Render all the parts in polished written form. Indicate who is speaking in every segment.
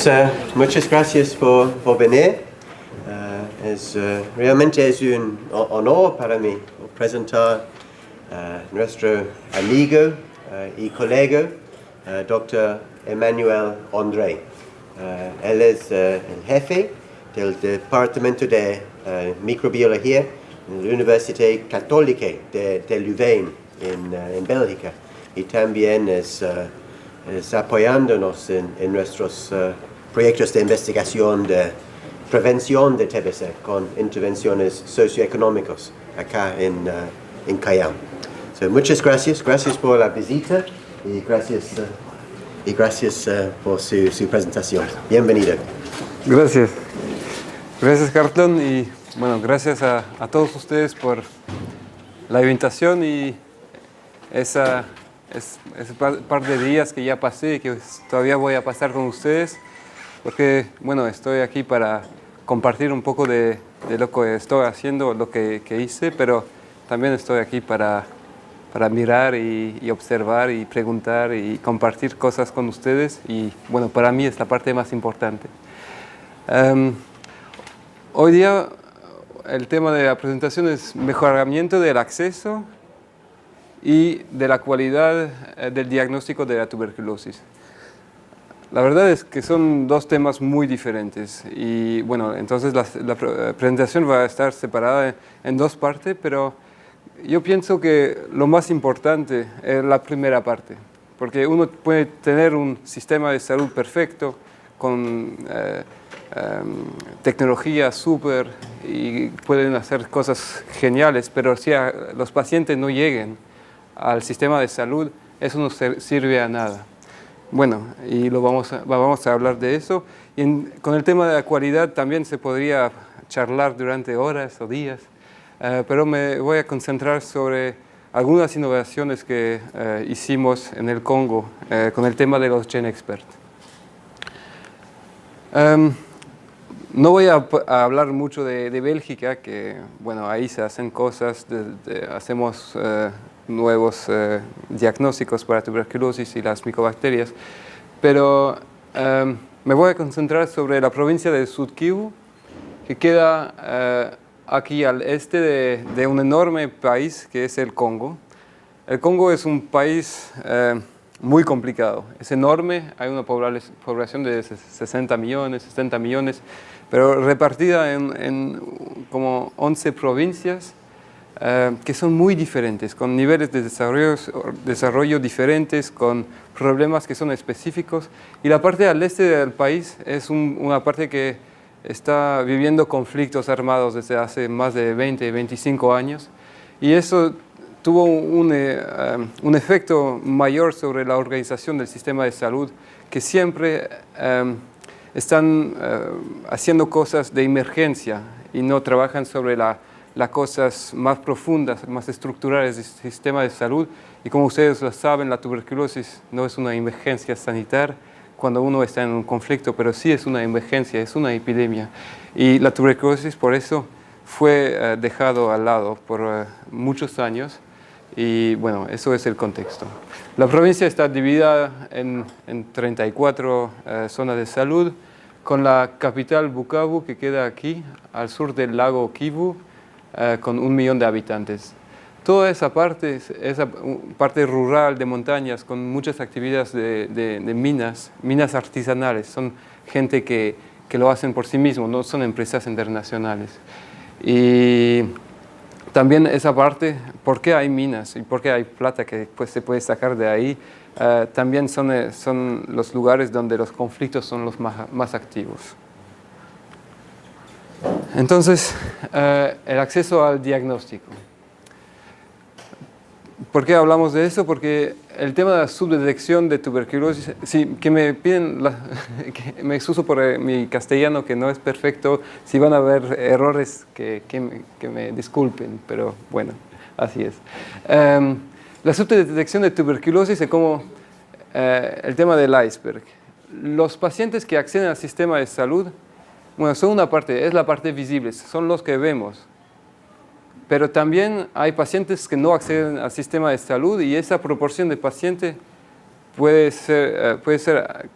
Speaker 1: Pues muchas gracias por venir. Realmente es un honor para mí presentar nuestro amigo y colega, Dr. Emmanuel André. Él es el jefe del Departamento de Microbiología en la Universidad Católica de Louvain en Bélgica, y también es apoyándonos en nuestros proyectos de investigación de prevención de TBC con intervenciones socioeconómicas acá en Cayam. Muchas gracias por la visita y gracias por su presentación. Bienvenido.
Speaker 2: Gracias Carlton, y bueno, gracias a todos ustedes por la invitación y ese par de días que ya pasé y que todavía voy a pasar con ustedes, porque bueno, estoy aquí para compartir un poco de lo que estoy haciendo, lo que hice, pero también estoy aquí para mirar y observar y preguntar y compartir cosas con ustedes, y bueno, para mí es la parte más importante. Hoy día el tema de la presentación es mejoramiento del acceso y de la cualidad del diagnóstico de la tuberculosis. La verdad es que son dos temas muy diferentes, y bueno, entonces la presentación va a estar separada en dos partes, pero yo pienso que lo más importante es la primera parte, porque uno puede tener un sistema de salud perfecto con tecnología súper y pueden hacer cosas geniales, pero si los pacientes no lleguen al sistema de salud, eso no sirve a nada. Bueno, y vamos a hablar de eso. Y con el tema de la cualidad también se podría charlar durante horas o días, pero me voy a concentrar sobre algunas innovaciones que hicimos en el Congo con el tema de los GenExpert. No voy a hablar mucho de Bélgica, que bueno, ahí se hacen cosas, hacemos nuevos diagnósticos para tuberculosis y las micobacterias, pero me voy a concentrar sobre la provincia de Sud Kivu, que queda aquí al este de un enorme país que es el Congo. El Congo es un país muy complicado, es enorme, hay una población de 60 millones, 70 millones, pero repartida en como 11 provincias que son muy diferentes, con niveles de desarrollo diferentes, con problemas que son específicos. Y la parte al este del país es una parte que está viviendo conflictos armados desde hace más de 25 años. Y eso tuvo un efecto mayor sobre la organización del sistema de salud, que siempre están haciendo cosas de emergencia y no trabajan sobre las cosas más profundas, más estructurales del sistema de salud. Y como ustedes lo saben, la tuberculosis no es una emergencia sanitaria cuando uno está en un conflicto, pero sí es una emergencia, es una epidemia. Y la tuberculosis por eso fue dejado al lado por muchos años, y bueno, eso es el contexto. La provincia está dividida en 34 zonas de salud, con la capital Bukavu, que queda aquí al sur del lago Kivu, con 1 millón de habitantes. Toda esa parte rural de montañas, con muchas actividades de minas artesanales, son gente que lo hacen por sí mismos, no son empresas internacionales. Y también esa parte, ¿por qué hay minas y por qué hay plata que pues, se puede sacar de ahí? También son los lugares donde los conflictos son los más activos. Entonces, el acceso al diagnóstico. ¿Por qué hablamos de eso? Porque el tema de la subdetección de tuberculosis, sí, que me piden, que me excuso por mi castellano que no es perfecto, si van a haber errores que me disculpen, pero bueno, así es. La subdetección de tuberculosis es como el tema del iceberg. Los pacientes que acceden al sistema de salud, bueno, son una parte, es la parte visible, son los que vemos. Pero también hay pacientes que no acceden al sistema de salud, y esa proporción de pacientes puede ser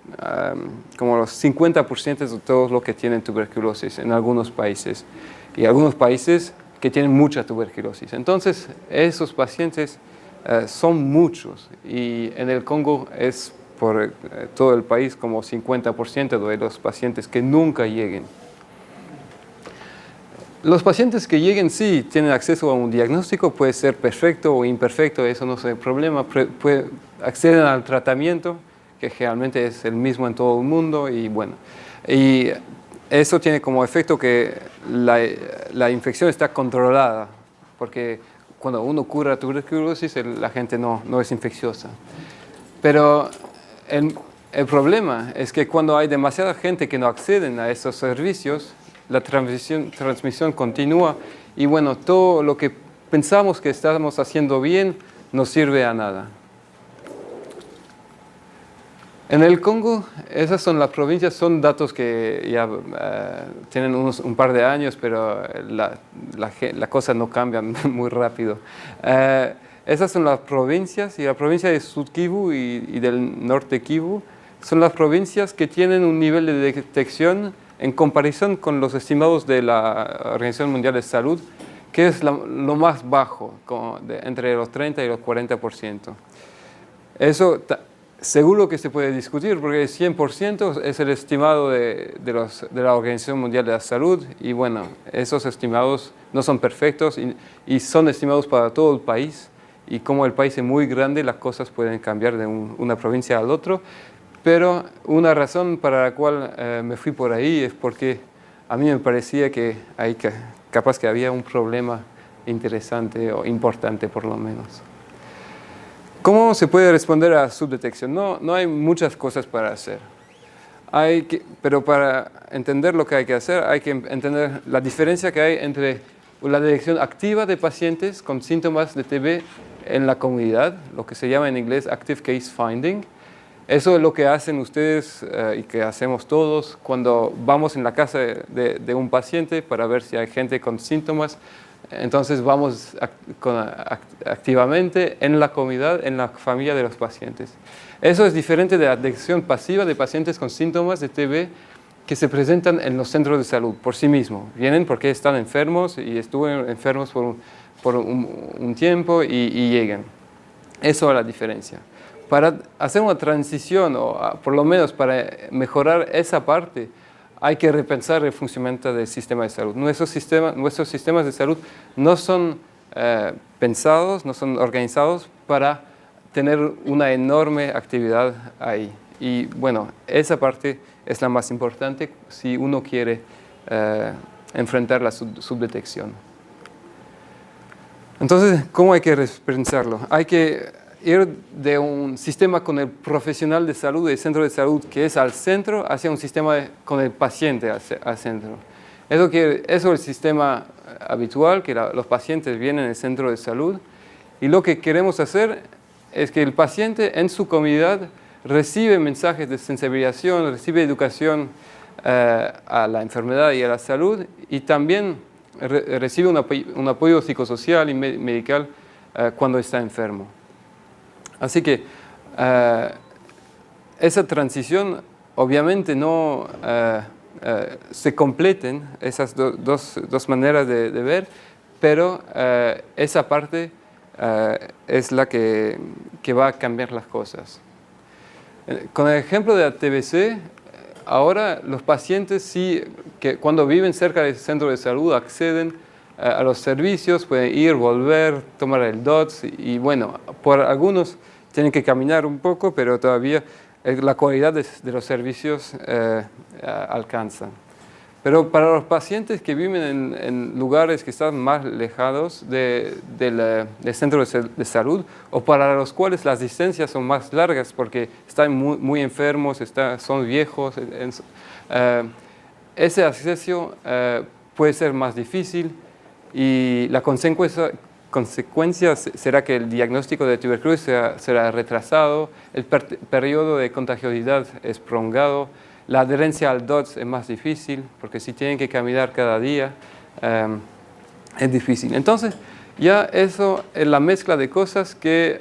Speaker 2: como los 50% de todos los que tienen tuberculosis en algunos países. Y algunos países que tienen mucha tuberculosis. Entonces, esos pacientes son muchos. Y en el Congo es por todo el país como 50% de los pacientes que nunca lleguen. Los pacientes que lleguen sí tienen acceso a un diagnóstico, puede ser perfecto o imperfecto, eso no es el problema, acceden al tratamiento, que generalmente es el mismo en todo el mundo, y bueno, y eso tiene como efecto que la infección está controlada, porque cuando uno cura tuberculosis, la gente no es infecciosa. Pero el problema es que cuando hay demasiada gente que no acceden a esos servicios, la transmisión continúa y bueno, todo lo que pensamos que estamos haciendo bien no sirve a nada. En el Congo, esas son las provincias, son datos que ya tienen un par de años, pero la cosa no cambia muy rápido. Esas son las provincias, y la provincia de Sud Kivu y del Norte Kivu son las provincias que tienen un nivel de detección en comparación con los estimados de la Organización Mundial de Salud, que es lo más bajo, entre los 30 y los 40%. Eso seguro que se puede discutir, porque el 100% es el estimado de la Organización Mundial de la Salud, y bueno, esos estimados no son perfectos y son estimados para todo el país, y como el país es muy grande, las cosas pueden cambiar de una provincia al otro. Pero una razón para la cual me fui por ahí es porque a mí me parecía que capaz que había un problema interesante o importante por lo menos. ¿Cómo se puede responder a subdetección? No hay muchas cosas para hacer. Pero para entender lo que hay que hacer, hay que entender la diferencia que hay entre la detección activa de pacientes con síntomas de TB en la comunidad, lo que se llama en inglés Active Case Finding. Eso es lo que hacen ustedes y que hacemos todos cuando vamos en la casa de un paciente para ver si hay gente con síntomas. Entonces vamos activamente en la comunidad, en la familia de los pacientes. Eso es diferente de la detección pasiva de pacientes con síntomas de TB que se presentan en los centros de salud por sí mismos. Vienen porque están enfermos y estuvieron enfermos por un tiempo y llegan. Eso es la diferencia. Para hacer una transición, o por lo menos para mejorar esa parte, hay que repensar el funcionamiento del sistema de salud. Nuestros sistemas de salud no son pensados, no son organizados para tener una enorme actividad ahí. Y bueno, esa parte es la más importante si uno quiere enfrentar la subdetección. Entonces, ¿cómo hay que repensarlo? Hay que ir de un sistema con el profesional de salud, del centro de salud, que es al centro, hacia un sistema con el paciente al centro. Eso es el sistema habitual, que los pacientes vienen al centro de salud, y lo que queremos hacer es que el paciente en su comunidad recibe mensajes de sensibilización, recibe educación a la enfermedad y a la salud, y también recibe un apoyo psicosocial y medical cuando está enfermo. Así que esa transición obviamente no se completen esas dos maneras de ver, pero esa parte es la que va a cambiar las cosas. Con el ejemplo de la TBC, ahora los pacientes sí, que cuando viven cerca del centro de salud acceden a los servicios, pueden ir, volver, tomar el DOTS y bueno, por algunos tienen que caminar un poco, pero todavía la calidad de los servicios alcanza. Pero para los pacientes que viven en lugares que están más lejanos del centro de salud o para los cuales las distancias son más largas porque están muy enfermos, son viejos, ese acceso puede ser más difícil y la consecuencia será que el diagnóstico de tuberculosis será retrasado, el periodo de contagiosidad es prolongado, la adherencia al DOTS es más difícil porque si tienen que caminar cada día es difícil. Entonces ya eso es la mezcla de cosas que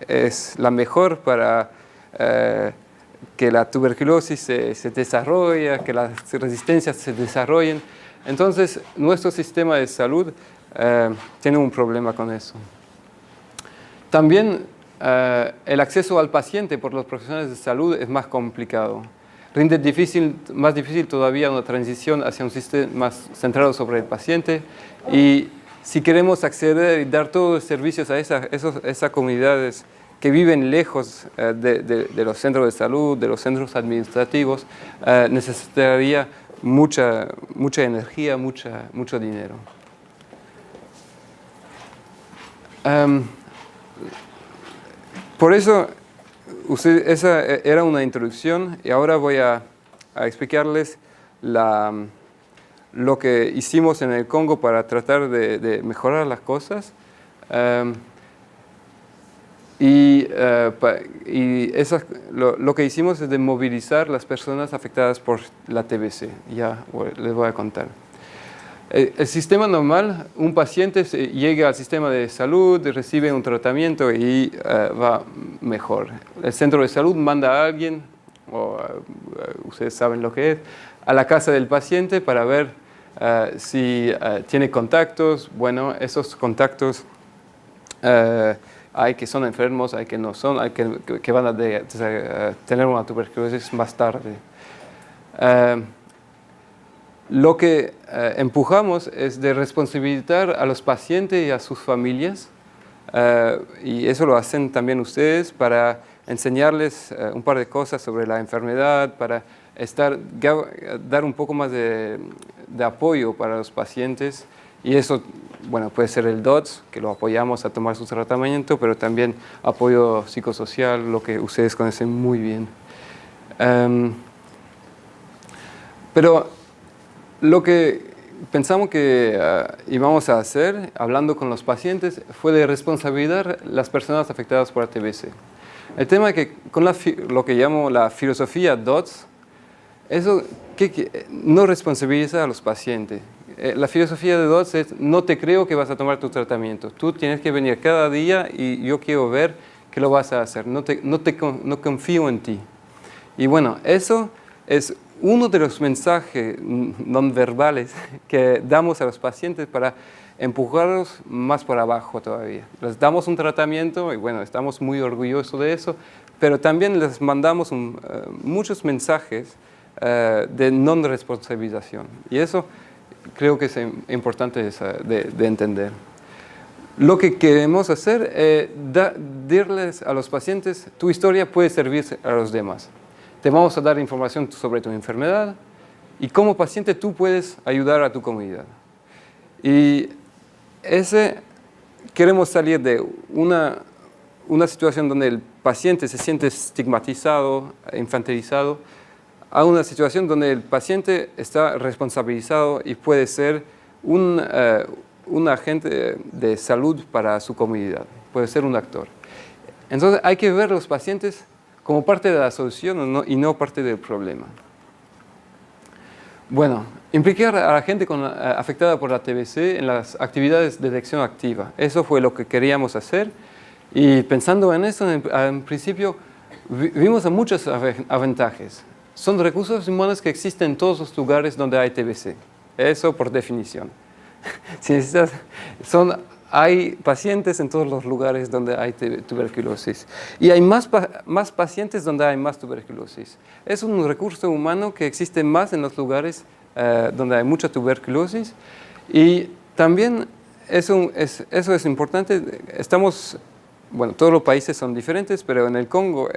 Speaker 2: es la mejor para que la tuberculosis se desarrolla, que las resistencias se desarrollen. Entonces, nuestro sistema de salud tiene un problema con eso. También el acceso al paciente por los profesionales de salud es más complicado. Rinde más difícil todavía una transición hacia un sistema más centrado sobre el paciente, y si queremos acceder y dar todos los servicios a esas comunidades que viven lejos de los centros de salud, de los centros administrativos, necesitaría mucha energía, mucho dinero. Por eso, esa era una introducción, y ahora voy a explicarles lo que hicimos en el Congo para tratar de mejorar las cosas. Lo que hicimos es de movilizar las personas afectadas por la TBC. Ya les voy a contar. El sistema normal, un paciente llega al sistema de salud, recibe un tratamiento y va mejor. El centro de salud manda a alguien, ustedes saben lo que es, a la casa del paciente para ver si tiene contactos. Bueno, esos contactos hay que son enfermos, hay que no son, hay que van a tener una tuberculosis más tarde. Lo que empujamos es de responsabilizar a los pacientes y a sus familias, y eso lo hacen también ustedes para enseñarles un par de cosas sobre la enfermedad, para dar un poco más de apoyo para los pacientes. Y eso, bueno, puede ser el DOTS, que lo apoyamos a tomar su tratamiento, pero también apoyo psicosocial, lo que ustedes conocen muy bien. Pero lo que pensamos que íbamos a hacer, hablando con los pacientes, fue de responsabilizar a las personas afectadas por la TBC. El tema es que con lo que llamo la filosofía DOTS, eso no responsabiliza a los pacientes. La filosofía de DOTS es: no te creo que vas a tomar tu tratamiento. Tú tienes que venir cada día y yo quiero ver que lo vas a hacer. No confío en ti. Y bueno, eso es uno de los mensajes no verbales que damos a los pacientes para empujarlos más por abajo todavía. Les damos un tratamiento y bueno, estamos muy orgullosos de eso, pero también les mandamos muchos mensajes de no responsabilización. Y eso creo que es importante de entender. Lo que queremos hacer es decirles a los pacientes: tu historia puede servir a los demás. Te vamos a dar información sobre tu enfermedad y como paciente tú puedes ayudar a tu comunidad. Y queremos salir de una situación donde el paciente se siente estigmatizado, infantilizado, a una situación donde el paciente está responsabilizado y puede ser un agente de salud para su comunidad, puede ser un actor. Entonces hay que ver a los pacientes como parte de la solución y no parte del problema. Bueno, implicar a la gente afectada por la TBC en las actividades de detección activa. Eso fue lo que queríamos hacer, y pensando en eso, en principio vimos muchos ventajas. Son recursos humanos que existen en todos los lugares donde hay TBC. Eso por definición. Hay pacientes en todos los lugares donde hay tuberculosis. Y hay más pacientes donde hay más tuberculosis. Es un recurso humano que existe más en los lugares donde hay mucha tuberculosis. Y también eso es importante. Todos los países son diferentes, pero en el Congo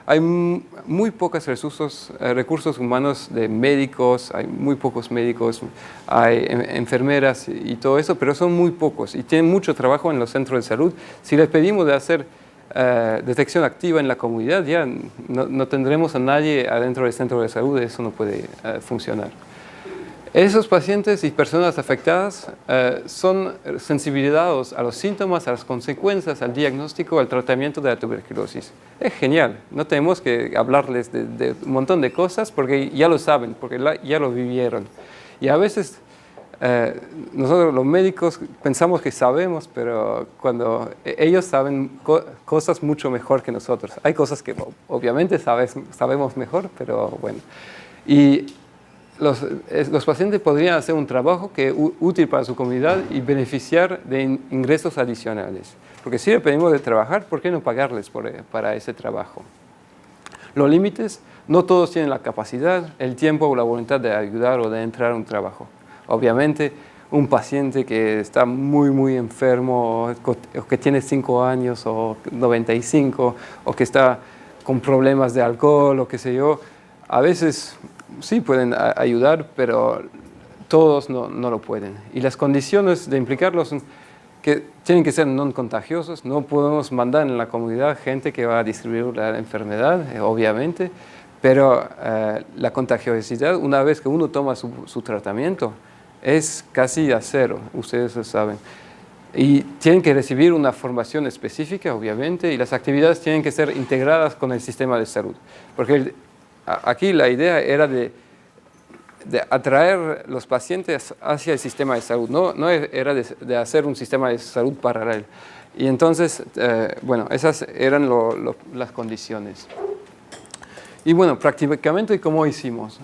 Speaker 2: hay muy pocos recursos humanos de médicos, hay muy pocos médicos, hay enfermeras y todo eso, pero son muy pocos y tienen mucho trabajo en los centros de salud. Si les pedimos de hacer detección activa en la comunidad, ya no tendremos a nadie adentro del centro de salud, eso no puede funcionar. Esos pacientes y personas afectadas son sensibilizados a los síntomas, a las consecuencias, al diagnóstico, al tratamiento de la tuberculosis. Es genial, no tenemos que hablarles de un montón de cosas porque ya lo saben, porque ya lo vivieron. Y a veces nosotros los médicos pensamos que sabemos, pero cuando ellos saben cosas mucho mejor que nosotros. Hay cosas que obviamente sabemos mejor, pero bueno. Y los pacientes podrían hacer un trabajo que es útil para su comunidad y beneficiar de ingresos adicionales. Porque si le pedimos de trabajar, ¿por qué no pagarles para ese trabajo? Los límites, no todos tienen la capacidad, el tiempo o la voluntad de ayudar o de entrar a un trabajo. Obviamente, un paciente que está muy enfermo, o que tiene 5 años o 95, o que está con problemas de alcohol o qué sé yo, a veces sí pueden ayudar, pero todos no lo pueden. Y las condiciones de implicarlos son que tienen que ser no contagiosos. No podemos mandar en la comunidad gente que va a distribuir la enfermedad, obviamente, pero la contagiosidad, una vez que uno toma su tratamiento, es casi a cero, ustedes lo saben. Y tienen que recibir una formación específica, obviamente, y las actividades tienen que ser integradas con el sistema de salud. Porque aquí la idea era de atraer los pacientes hacia el sistema de salud, no era de hacer un sistema de salud paralelo. Y entonces, bueno, esas eran las condiciones. Y bueno, prácticamente, ¿cómo hicimos?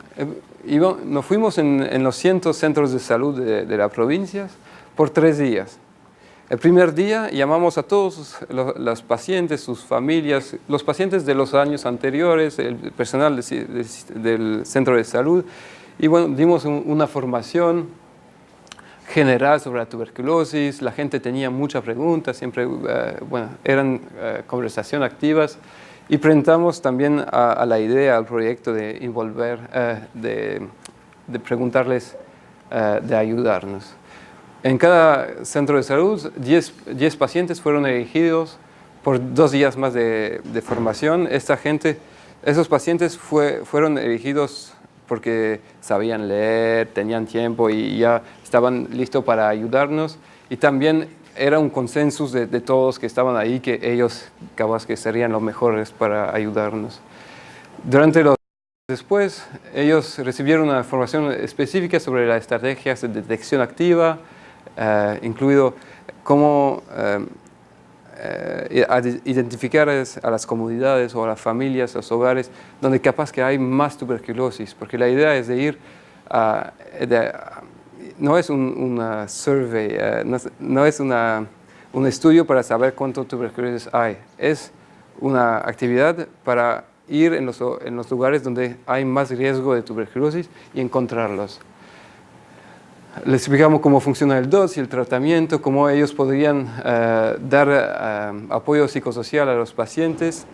Speaker 2: Nos fuimos en los 100 centros de salud de las provincias por 3 días. El primer día llamamos a todos los pacientes, sus familias, los pacientes de los años anteriores, el personal del centro de salud, y bueno, dimos una formación general sobre la tuberculosis. La gente tenía muchas preguntas, siempre bueno, eran conversaciones activas, y presentamos también a la idea, al proyecto de envolver, de preguntarles, de ayudarnos. En cada centro de salud, 10 pacientes fueron elegidos por 2 días más de formación. Esos pacientes fueron elegidos porque sabían leer, tenían tiempo y ya estaban listos para ayudarnos. Y también era un consenso de todos que estaban ahí, que ellos capaz que serían los mejores para ayudarnos. Después, ellos recibieron una formación específica sobre las estrategias de detección activa, incluido cómo identificar a las comunidades o a las familias, a los hogares, donde capaz que hay más tuberculosis, porque la idea es de ir no es una survey, no es un estudio para saber cuánto tuberculosis hay, es una actividad para ir en los lugares donde hay más riesgo de tuberculosis y encontrarlos. Les explicamos cómo funciona el DOTS y el tratamiento, cómo ellos podrían dar apoyo psicosocial a los pacientes.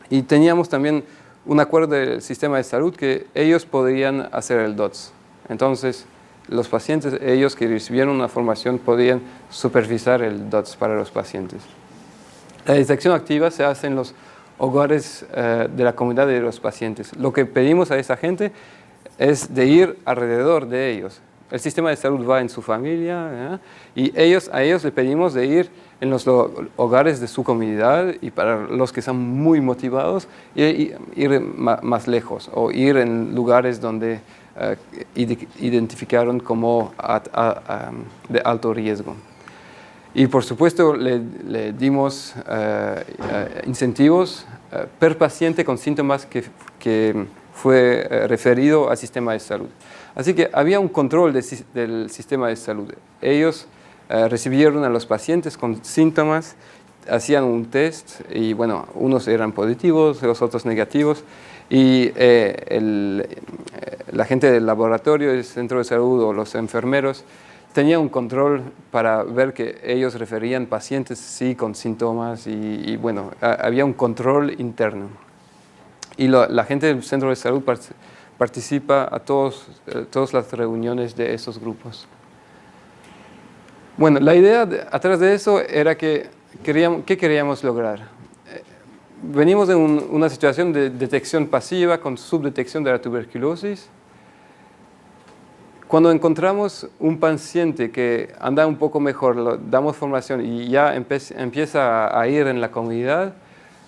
Speaker 2: Y teníamos también un acuerdo del sistema de salud que ellos podrían hacer el DOTS. Entonces, los pacientes, ellos que recibieron una formación, podían supervisar el DOTS para los pacientes. La detección activa se hace en los hogares de la comunidad de los pacientes. Lo que pedimos a esa gente es de ir alrededor de ellos. El sistema de salud va en su familia, y a ellos le pedimos de ir en los hogares de su comunidad, y para los que son muy motivados, ir más lejos o ir en lugares donde identificaron como de alto riesgo. Y por supuesto le dimos incentivos per paciente con síntomas que fue referido al sistema de salud. Así que había un control del sistema de salud. Ellos recibieron a los pacientes con síntomas, hacían un test y bueno, unos eran positivos, los otros negativos, y la gente del laboratorio, del centro de salud o los enfermeros tenían un control para ver que ellos referían pacientes sí con síntomas y bueno, había un control interno. Y la gente del centro de salud participa a todas las reuniones de esos grupos. Bueno, la idea atrás de eso era que ¿qué queríamos lograr? Venimos de una situación de detección pasiva con subdetección de la tuberculosis. Cuando encontramos un paciente que anda un poco mejor, le damos formación y ya empieza a ir en la comunidad,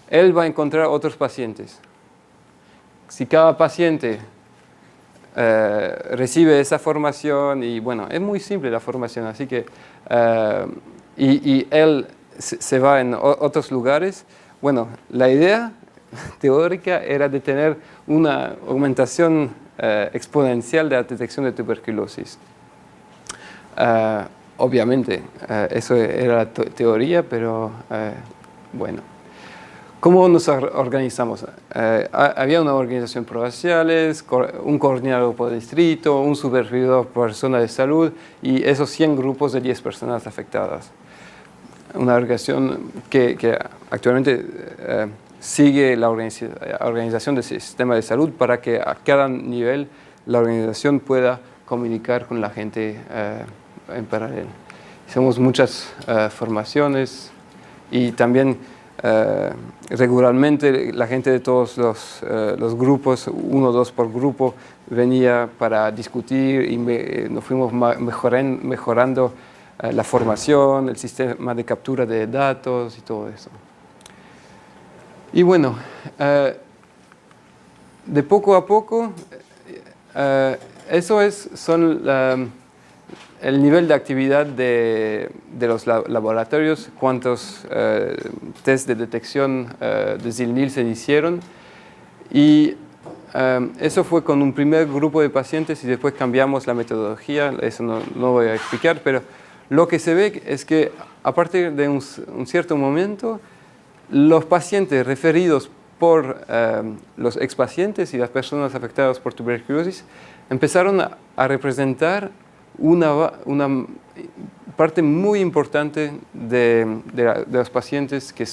Speaker 2: él va a encontrar otros pacientes. Si cada paciente recibe esa formación y bueno, es muy simple la formación, así que y él se va en otros lugares. Bueno, la idea teórica era de tener una aumentación exponencial de la detección de tuberculosis. Obviamente, eso era la teoría, pero bueno. ¿Cómo nos organizamos? Había una organización provinciales, un coordinador por distrito, un supervisor por zona de salud y esos 100 grupos de 10 personas afectadas. Una organización que actualmente sigue la organización del sistema de salud para que a cada nivel la organización pueda comunicar con la gente en paralelo. Hicimos muchas formaciones y también regularmente la gente de todos los grupos, 1 o 2 por grupo, venía para discutir y nos fuimos mejorando la formación, el sistema de captura de datos y todo eso. Y bueno, de poco a poco, eso son el nivel de actividad de los laboratorios, cuántos test de detección de Zilnil se hicieron. Y eso fue con un primer grupo de pacientes y después cambiamos la metodología, eso no voy a explicar, pero lo que se ve es que a partir de un cierto momento, los pacientes referidos por los expacientes y las personas afectadas por tuberculosis empezaron a representar una parte muy importante de los pacientes que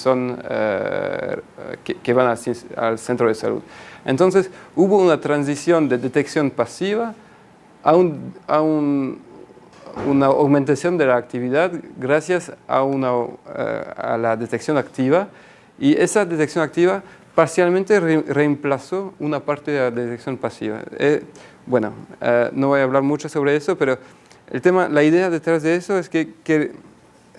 Speaker 2: van al centro de salud. Entonces, hubo una transición de detección pasiva a una aumentación de la actividad gracias a la detección activa, y esa detección activa parcialmente reemplazó una parte de la detección pasiva. Bueno, no voy a hablar mucho sobre eso, pero la idea detrás de eso es que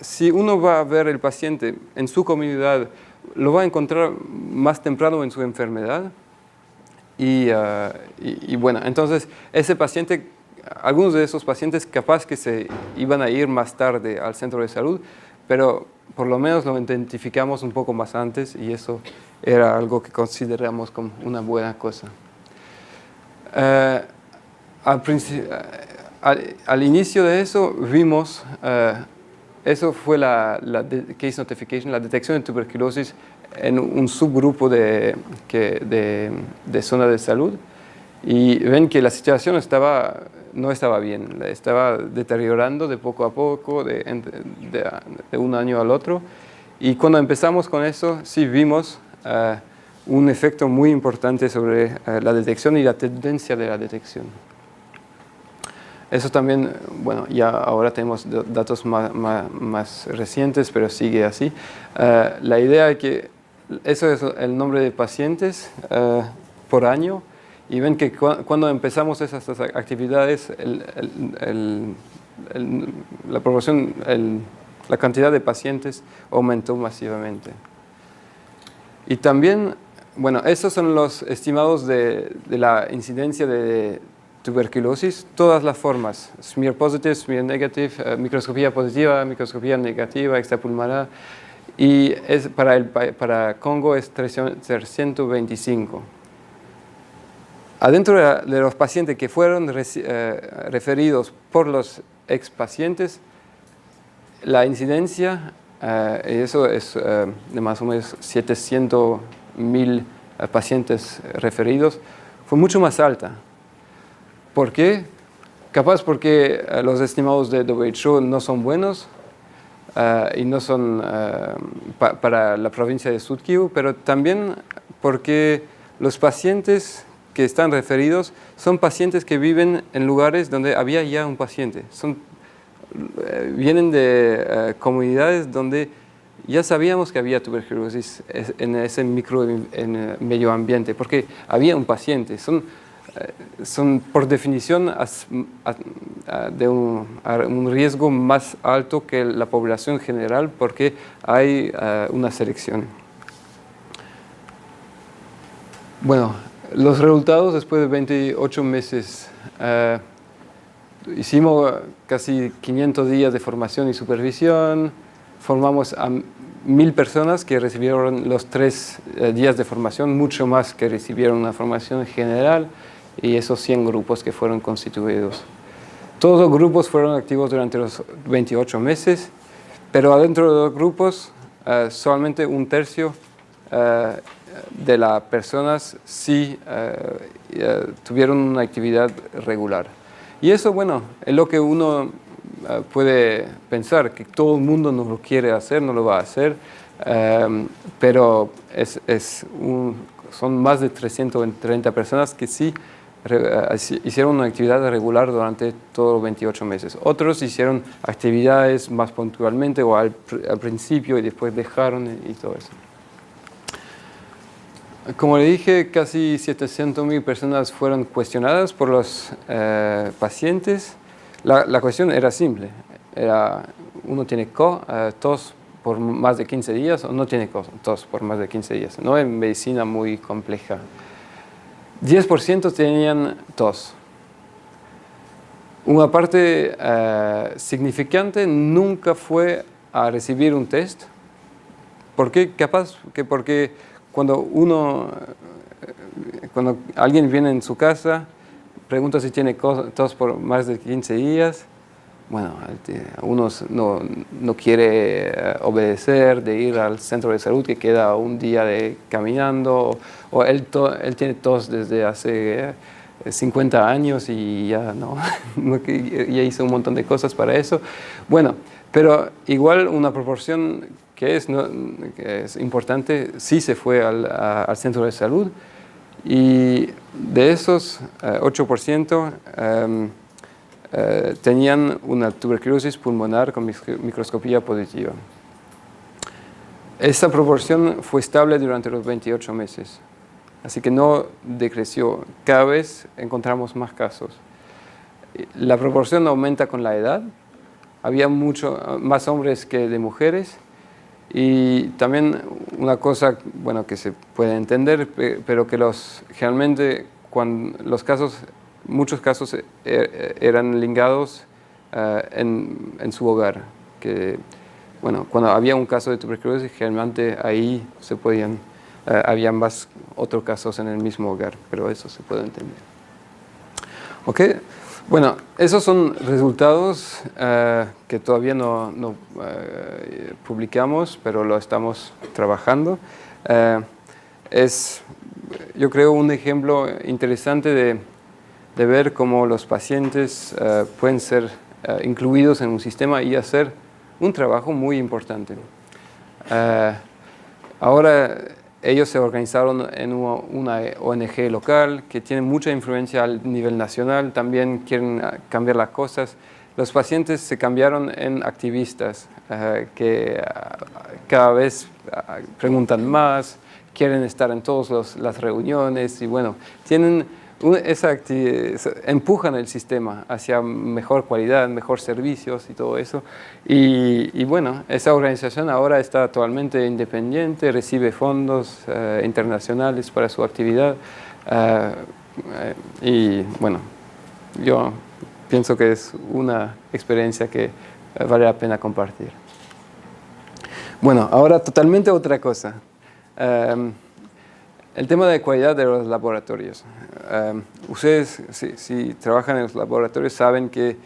Speaker 2: si uno va a ver el paciente en su comunidad, lo va a encontrar más temprano en su enfermedad. Y bueno, entonces ese paciente, algunos de esos pacientes capaz que se iban a ir más tarde al centro de salud, pero por lo menos lo identificamos un poco más antes y eso era algo que consideramos como una buena cosa. Al inicio de eso vimos, eso fue la case notification, la detección de tuberculosis en un subgrupo de zona de salud, y ven que la situación no estaba bien, estaba deteriorando de poco a poco, de un año al otro, y cuando empezamos con eso sí vimos un efecto muy importante sobre la detección y la tendencia de la detección. Eso también, bueno, ya ahora tenemos datos más recientes, pero sigue así. La idea es que eso es el nombre de pacientes por año, y ven que cuando empezamos esas actividades, la proporción, la cantidad de pacientes aumentó masivamente. Y también, bueno, esos son los estimados de la incidencia de tuberculosis, todas las formas, smear positive, smear negative, microscopía positiva, microscopía negativa, extrapulmonar, y para Congo es 325. Adentro de los pacientes que fueron referidos por los expacientes, la incidencia, eso es de más o menos 700.000 pacientes referidos, fue mucho más alta. ¿Por qué? Capaz porque los estimados de WHO no son buenos y no son para la provincia de Sud Kivu, pero también porque los pacientes que están referidos son pacientes que viven en lugares donde había ya un paciente. Vienen de comunidades donde ya sabíamos que había tuberculosis en ese medio ambiente, porque había un paciente. Son por definición de un riesgo más alto que la población general, porque hay una selección. Bueno, Los resultados después de 28 meses. Hicimos casi 500 días de formación y supervisión. Formamos a 1000 personas que recibieron los 3 días de formación, mucho más que recibieron una formación general, y esos 100 grupos que fueron constituidos. Todos los grupos fueron activos durante los 28 meses, pero adentro de los grupos solamente un tercio de las personas sí tuvieron una actividad regular. Y eso, bueno, es lo que uno puede pensar, que todo el mundo no lo quiere hacer, no lo va a hacer, pero son más de 330 personas que sí hicieron una actividad regular durante todos los 28 meses. Otros hicieron actividades más puntualmente o al principio y después dejaron y todo eso. Como le dije, casi 700.000 personas fueron cuestionadas por los pacientes. La cuestión era simple. Uno tiene tos por más de 15 días o no tiene tos por más de 15 días. No es medicina muy compleja. 10% tenían tos. Una parte significante nunca fue a recibir un test. ¿Por qué? Capaz que porque cuando alguien viene en su casa, pregunta si tiene tos por más de 15 días, bueno, uno no quiere obedecer, de ir al centro de salud que queda un día caminando, o él tiene tos desde hace 50 años y ya ya hizo un montón de cosas para eso. Bueno, pero igual una proporción que es importante sí se fue al centro de salud, y de esos 8% tenían una tuberculosis pulmonar con microscopía positiva. Esta proporción fue estable durante los 28 meses, así que no decreció. Cada vez encontramos más casos. La proporción aumenta con la edad. Había mucho más hombres que de mujeres. Y también una cosa, bueno, que se puede entender, pero que generalmente cuando muchos casos eran ligados en su hogar. Que, bueno, cuando había un caso de tuberculosis, generalmente ahí había más otros casos en el mismo hogar, pero eso se puede entender. ¿Ok? Bueno, esos son resultados que todavía no publicamos, pero lo estamos trabajando. Yo creo, un ejemplo interesante de ver cómo los pacientes pueden ser incluidos en un sistema y hacer un trabajo muy importante. Ahora ellos se organizaron en una ONG local que tiene mucha influencia al nivel nacional, también quieren cambiar las cosas. Los pacientes se cambiaron en activistas que cada vez preguntan más, quieren estar en todas las reuniones y bueno, empujan el sistema hacia mejor calidad, mejor servicios y todo eso. Y bueno, esa organización ahora está actualmente independiente, recibe fondos internacionales para su actividad. Y bueno, yo pienso que es una experiencia que vale la pena compartir. Bueno, ahora totalmente otra cosa. El tema de calidad de los laboratorios. Ustedes, si trabajan en los laboratorios, saben que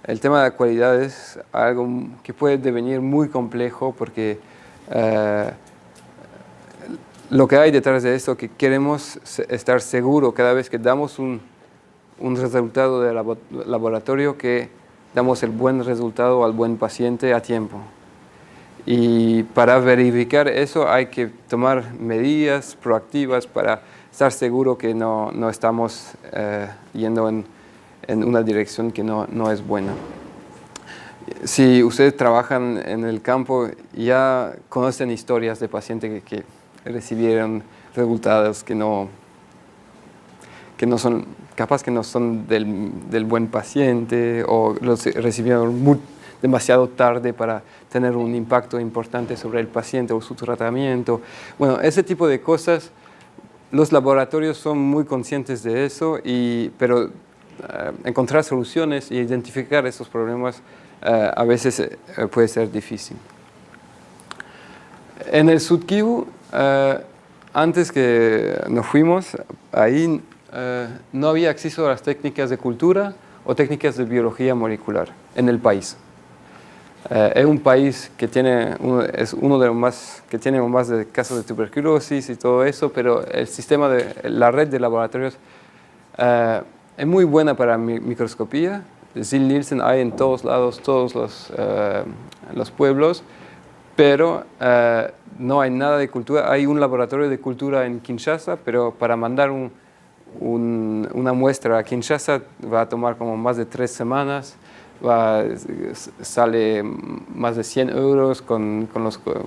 Speaker 2: el tema de la calidad es algo que puede devenir muy complejo porque lo que hay detrás de esto, que queremos estar seguros cada vez que damos un resultado de laboratorio, que damos el buen resultado al buen paciente a tiempo. Y para verificar eso hay que tomar medidas proactivas para estar seguro que no estamos yendo en una dirección que no es buena. Si ustedes trabajan en el campo, ya conocen historias de pacientes que recibieron resultados que no son, capaz que no son del buen paciente, o los recibieron demasiado tarde para tener un impacto importante sobre el paciente o su tratamiento. Bueno, ese tipo de cosas los laboratorios son muy conscientes de eso, pero encontrar soluciones e identificar esos problemas a veces puede ser difícil. En el Sud Kivu, antes que nos fuimos, ahí no había acceso a las técnicas de cultura o técnicas de biología molecular en el país. Es un país que es uno de los más, que tiene más de casos de tuberculosis y todo eso, pero el sistema la red de laboratorios es muy buena para microscopía. Zell-Nielsen hay en todos lados, todos los pueblos, pero no hay nada de cultura. Hay un laboratorio de cultura en Kinshasa, pero para mandar una muestra a Kinshasa va a tomar como más de 3 semanas. Sale más de 100 euros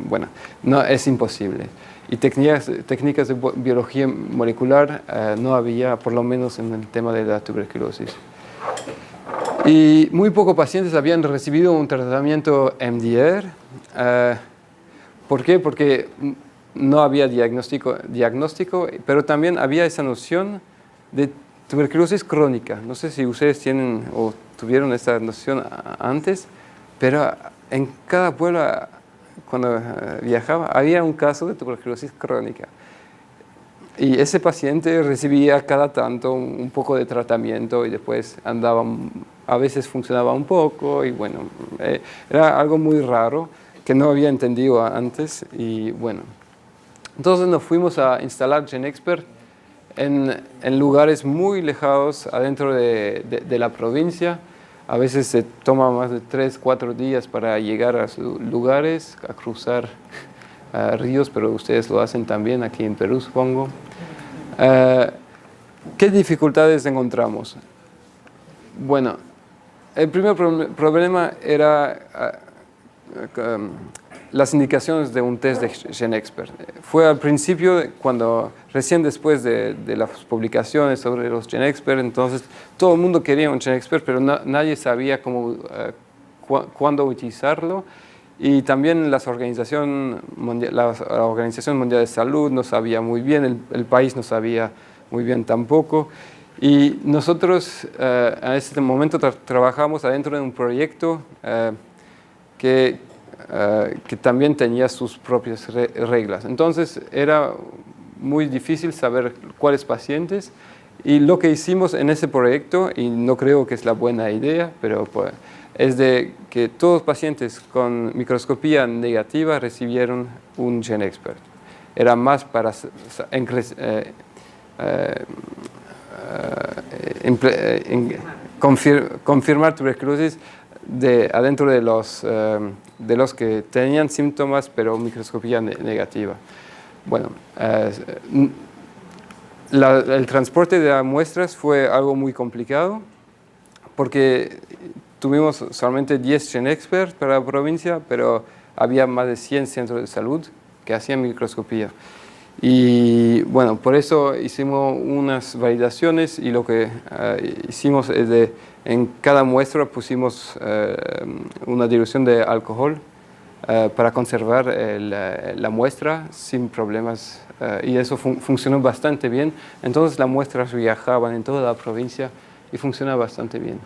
Speaker 2: bueno, no, es imposible. Y técnicas de biología molecular no había, por lo menos en el tema de la tuberculosis. Y muy pocos pacientes habían recibido un tratamiento MDR. ¿Por qué? Porque no había diagnóstico, pero también había esa noción de tuberculosis crónica. No sé si ustedes tienen o tuvieron esta noción antes, pero en cada pueblo, cuando viajaba, había un caso de tuberculosis crónica. Y ese paciente recibía cada tanto un poco de tratamiento y después a veces funcionaba un poco y bueno, era algo muy raro que no había entendido antes y bueno. Entonces nos fuimos a instalar GenExpert en lugares muy lejanos adentro de la provincia. A veces se toma más de 3-4 días para llegar a sus lugares, a cruzar ríos, pero ustedes lo hacen también aquí en Perú, supongo. ¿Qué dificultades encontramos? Bueno, el primer problema era las indicaciones de un test de GenExpert. Fue al principio, recién después de las publicaciones sobre los GenExpert, entonces todo el mundo quería un GenExpert, pero nadie sabía cuándo utilizarlo. Y también la Organización Mundial de Salud no sabía muy bien, el país no sabía muy bien tampoco. Y nosotros en ese momento trabajamos adentro de un proyecto que también tenía sus propias reglas. Entonces era muy difícil saber cuáles pacientes, y lo que hicimos en ese proyecto, y no creo que es la buena idea, pero es de que todos los pacientes con microscopía negativa recibieron un GenExpert. Era más para confirmar tuberculosis adentro de los que tenían síntomas, pero microscopía negativa. Bueno, el transporte de las muestras fue algo muy complicado, porque tuvimos solamente 10 GenExpert para la provincia, pero había más de 100 centros de salud que hacían microscopía. Y bueno, por eso hicimos unas validaciones, y lo que hicimos es en cada muestra pusimos una dilución de alcohol para conservar la muestra sin problemas, y eso funcionó bastante bien. Entonces las muestras viajaban en toda la provincia y funcionaba bastante bien.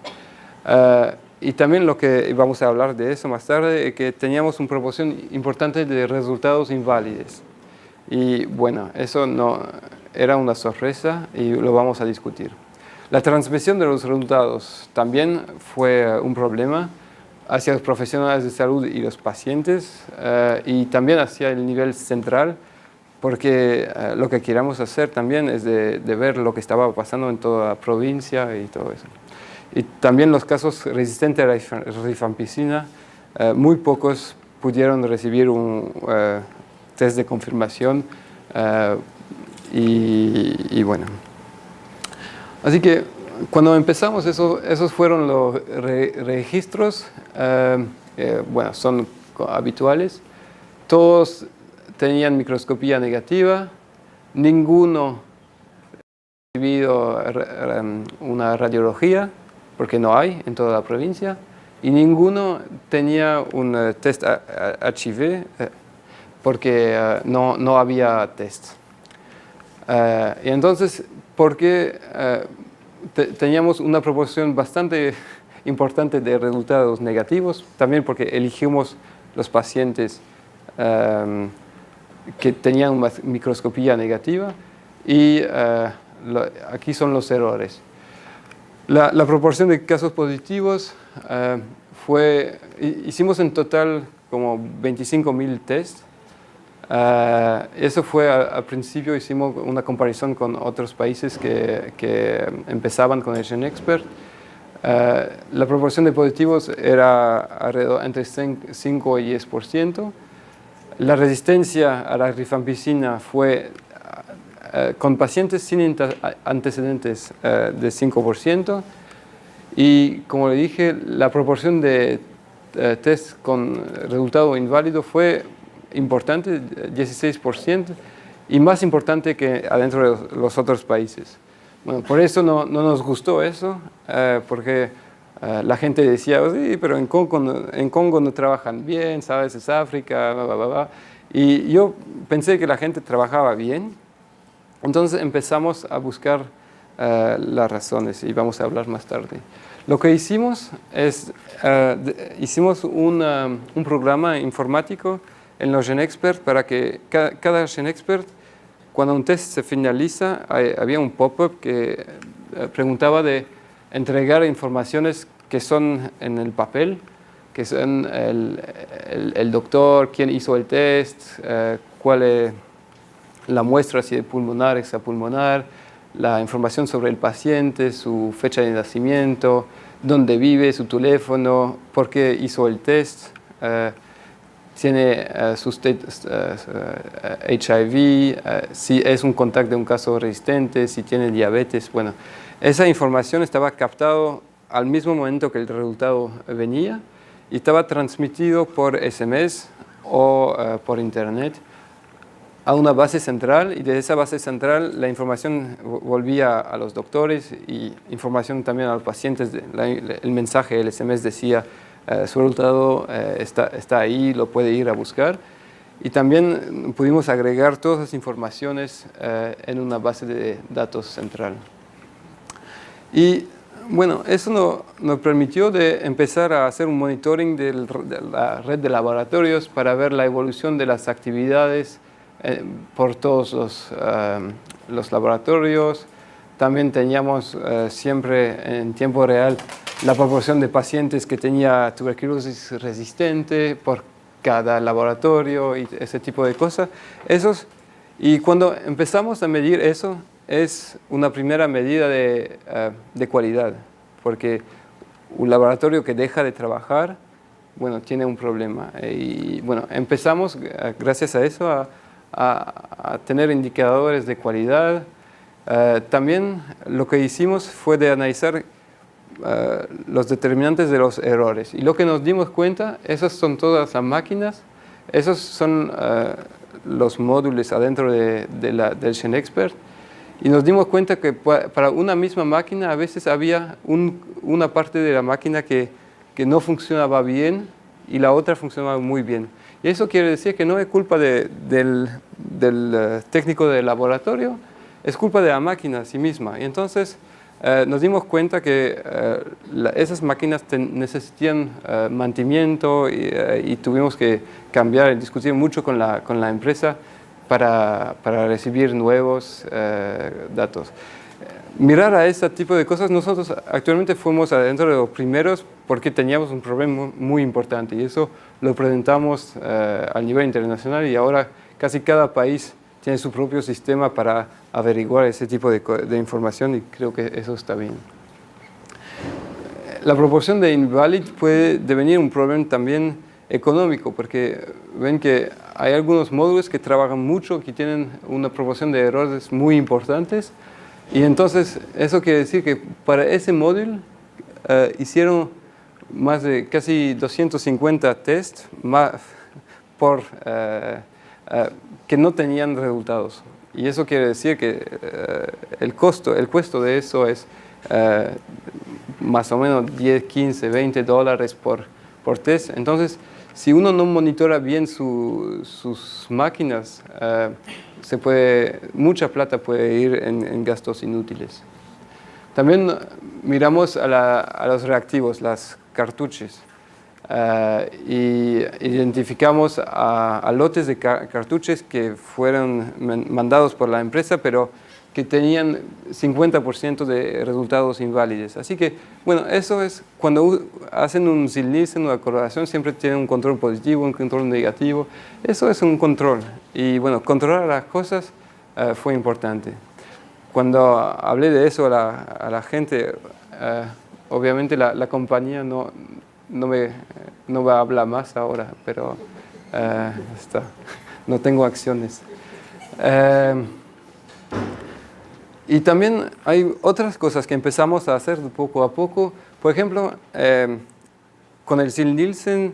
Speaker 2: Y también lo que vamos a hablar de eso más tarde, es que teníamos una proporción importante de resultados inválidos. Y bueno, eso no era una sorpresa y lo vamos a discutir. La transmisión de los resultados también fue un problema hacia los profesionales de salud y los pacientes, y también hacia el nivel central, porque lo que queríamos hacer también es de ver lo que estaba pasando en toda la provincia y todo eso. Y también los casos resistentes a la rifampicina, muy pocos pudieron recibir un test de confirmación, y bueno. Así que cuando empezamos, esos fueron los registros, bueno, son habituales. Todos tenían microscopía negativa, ninguno ha recibido una radiología, porque no hay en toda la provincia, y ninguno tenía un test HIV, porque no había test. Y entonces, porque teníamos una proporción bastante importante de resultados negativos, también porque elegimos los pacientes que tenían una microscopía negativa, y aquí son los errores. La proporción de casos positivos hicimos en total como 25.000 test. Eso fue al principio, hicimos una comparación con otros países que empezaban con el GenExpert. La proporción de positivos era alrededor entre 5 y 10%. La resistencia a la rifampicina fue con pacientes sin antecedentes de 5%. Y como le dije, la proporción de test con resultado inválido fue importante, 16%, y más importante que adentro de los otros países. Bueno, por eso no nos gustó eso, porque la gente decía, oh, sí, pero en Congo no trabajan bien, ¿sabes? Es África, bla, bla, bla, bla. Y yo pensé que la gente trabajaba bien, entonces empezamos a buscar las razones, y vamos a hablar más tarde. Lo que hicimos es, hicimos un programa informático en los GenExpert para que cada GenExpert, cuando un test se finaliza, había un pop-up que preguntaba de entregar informaciones que son en el papel, que son el doctor, quién hizo el test, cuál es la muestra, si es pulmonar, extrapulmonar, la información sobre el paciente, su fecha de nacimiento, dónde vive, su teléfono, por qué hizo el test, tiene su HIV, si es un contacto de un caso resistente, si tiene diabetes. Bueno, esa información estaba captada al mismo momento que el resultado venía y estaba transmitido por SMS o por internet a una base central, y de esa base central la información volvía a los doctores y información también a los pacientes. El mensaje, el SMS decía, su resultado está ahí, lo puede ir a buscar. Y también pudimos agregar todas las informaciones en una base de datos central. Y bueno, eso nos permitió de empezar a hacer un monitoring de la red de laboratorios para ver la evolución de las actividades por todos los laboratorios. También teníamos siempre en tiempo real la proporción de pacientes que tenía tuberculosis resistente por cada laboratorio y ese tipo de cosas. Y cuando empezamos a medir eso, es una primera medida de calidad, porque un laboratorio que deja de trabajar, bueno, tiene un problema. Y bueno, empezamos, gracias a eso, a tener indicadores de calidad. También lo que hicimos fue de analizar los determinantes de los errores. Y lo que nos dimos cuenta, esas son todas las máquinas, esos son los módulos adentro del GenExpert. Y nos dimos cuenta que para una misma máquina a veces había una parte de la máquina que no funcionaba bien y la otra funcionaba muy bien. Y eso quiere decir que no es culpa del técnico del laboratorio, es culpa de la máquina en sí misma. Y entonces nos dimos cuenta que esas máquinas necesitan mantenimiento, y tuvimos que cambiar y discutir mucho con la empresa para recibir nuevos datos. Mirar a ese tipo de cosas, nosotros actualmente fuimos adentro de los primeros porque teníamos un problema muy importante, y eso lo presentamos a nivel internacional, y ahora casi cada país tiene su propio sistema para averiguar ese tipo de información, y creo que eso está bien. La proporción de invalid puede devenir un problema también económico, porque ven que hay algunos módulos que trabajan mucho, que tienen una proporción de errores muy importantes, y entonces eso quiere decir que para ese módulo hicieron más de casi 250 tests que no tenían resultados. Y eso quiere decir que el costo de eso es más o menos 10, 15, 20 dólares por test. Entonces, si uno no monitora bien sus máquinas, mucha plata puede ir en gastos inútiles. También miramos a los reactivos, las cartuchos, y identificamos a lotes de cartuchos que fueron mandados por la empresa, pero que tenían 50% de resultados inválidos. Así que, bueno, eso es, cuando hacen un SIL-Nielsen, una correlación, siempre tienen un control positivo, un control negativo. Eso es un control. Y bueno, controlar las cosas fue importante. Cuando hablé de eso a la gente, obviamente la compañía no va a hablar más ahora, pero no tengo acciones. Y también hay otras cosas que empezamos a hacer poco a poco. Por ejemplo, con el SIL-Nielsen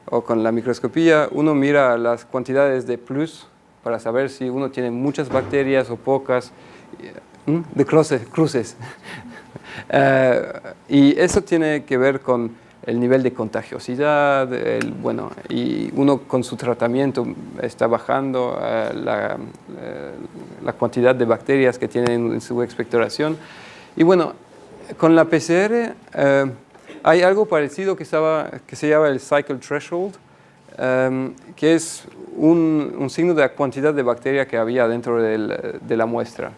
Speaker 2: o con la microscopía, uno mira las cantidades de plus para saber si uno tiene muchas bacterias o pocas, de cruces. Y eso tiene que ver con el nivel de contagiosidad, y uno con su tratamiento está bajando la cantidad de bacterias que tienen en su expectoración. Y bueno, con la PCR hay algo parecido que se llama el cycle threshold, que es un signo de la cantidad de bacteria que había dentro de la muestra.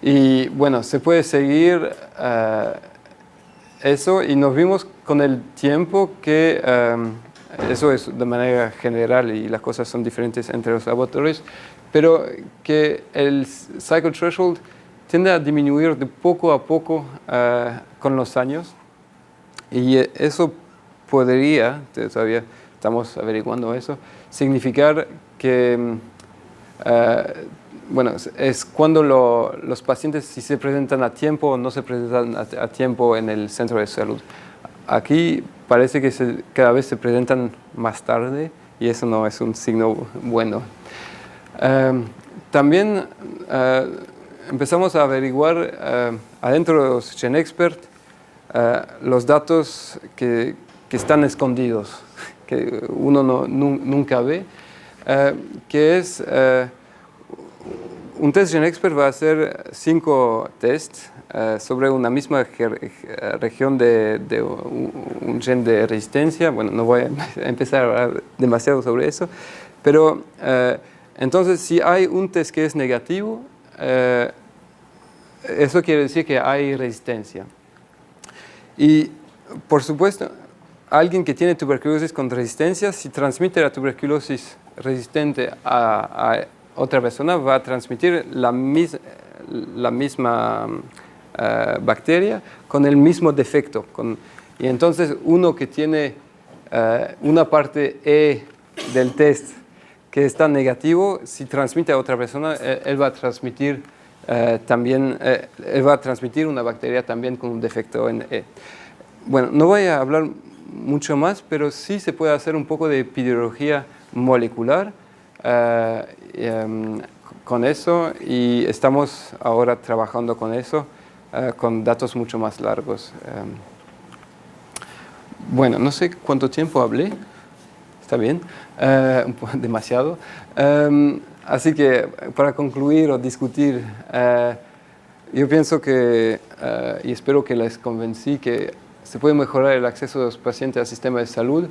Speaker 2: Y bueno, se puede seguir eso, y nos vimos con el tiempo que eso es de manera general y las cosas son diferentes entre los laboratorios, pero que el cycle threshold tiende a disminuir de poco a poco con los años, y eso podría, todavía estamos averiguando eso, significar que bueno, es cuando los pacientes, si se presentan a tiempo o no se presentan a tiempo en el centro de salud. Aquí parece que cada vez se presentan más tarde, y eso no es un signo bueno. También empezamos a averiguar adentro de los GenExpert los datos que están escondidos, que uno nunca ve, que es un test GenExpert va a hacer 5 tests sobre una misma región de un gen de resistencia. Bueno, no voy a empezar a hablar demasiado sobre eso, pero entonces si hay un test que es negativo, eso quiere decir que hay resistencia. Y por supuesto, alguien que tiene tuberculosis con resistencia, si transmite la tuberculosis resistente a otra persona, va a transmitir la misma bacteria con el mismo defecto. Y entonces uno que tiene una parte E del test que está negativo, si transmite a otra persona, él va a transmitir él va a transmitir una bacteria también con un defecto en E. Bueno, no voy a hablar mucho más, pero sí se puede hacer un poco de epidemiología molecular con eso, y estamos ahora trabajando con eso, con datos mucho más largos. Bueno, no sé cuánto tiempo hablé, está bien, demasiado. Así que para concluir o discutir, yo pienso que, y espero que les convencí, que se puede mejorar el acceso de los pacientes al sistema de salud,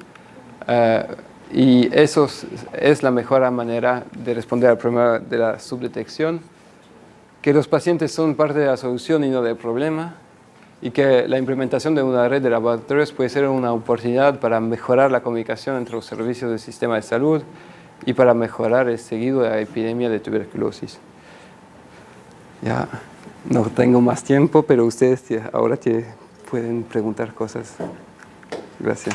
Speaker 2: y eso es la mejor manera de responder al problema de la subdetección, que los pacientes son parte de la solución y no del problema, y que la implementación de una red de laboratorios puede ser una oportunidad para mejorar la comunicación entre los servicios del sistema de salud y para mejorar el seguido de la epidemia de tuberculosis. Ya no tengo más tiempo, pero ustedes ahora pueden preguntar cosas. Gracias.